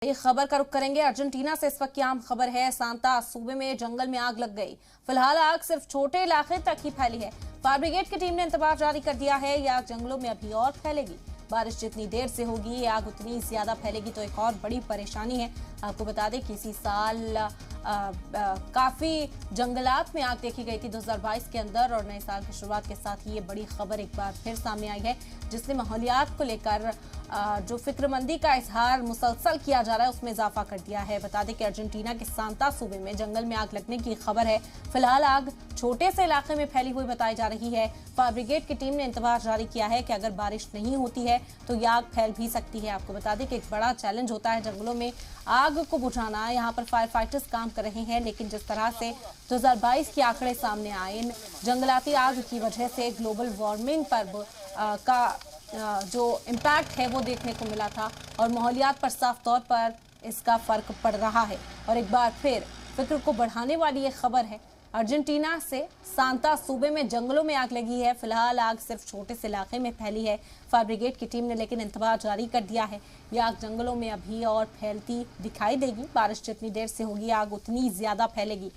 ये खबर का रुख करेंगे अर्जेंटीना से। इस वक्त की आम खबर है, सांता सूबे में जंगल में आग लग गई। फिलहाल आग सिर्फ छोटे इलाके तक ही फैली है। फायर ब्रिगेड की टीम ने इंतबाह जारी कर दिया है। यह आग जंगलों में अभी और फैलेगी। बारिश जितनी देर से होगी ये आग उतनी ज्यादा फैलेगी। तो एक और बड़ी परेशानी है, आपको बता दें कि इसी साल काफी जंगलात में आग देखी गई थी 2022 के अंदर, और नए साल की शुरुआत के साथ ही ये बड़ी खबर एक बार फिर सामने आई है, जिसने माहौलियात को लेकर जो फिक्रमंदी का इजहार मुसलसल किया जा रहा है उसमें इजाफा कर दिया है। बता दें कि अर्जेंटीना के सांता सूबे में जंगल में आग लगने की खबर है। फिलहाल आग छोटे से इलाके में फैली हुई बताई जा रही है। फायर ब्रिगेड की टीम ने इंतबाह जारी किया है कि अगर बारिश नहीं होती है तो यह आग फैल भी सकती है। आपको बता दें कि एक बड़ा चैलेंज होता है जंगलों में आग को बुझाना। यहाँ पर फायर फाइटर्स काम कर रहे हैं, लेकिन जिस तरह से 2022 के आंकड़े सामने आए, इन जंगलाती आग की वजह से ग्लोबल वार्मिंग पर जो इम्पैक्ट है वो देखने को मिला था, और माहौलियात पर साफ तौर पर इसका फर्क पड़ रहा है। और एक बार फिर फिक्र को बढ़ाने वाली ये खबर है, अर्जेंटीना से सांता सूबे में जंगलों में आग लगी है। फिलहाल आग सिर्फ छोटे से इलाके में फैली है। फायर ब्रिगेड की टीम ने लेकिन इंतबाह जारी कर दिया है। यह आग जंगलों में अभी और फैलती दिखाई देगी। बारिश जितनी देर से होगी आग उतनी ज्यादा फैलेगी।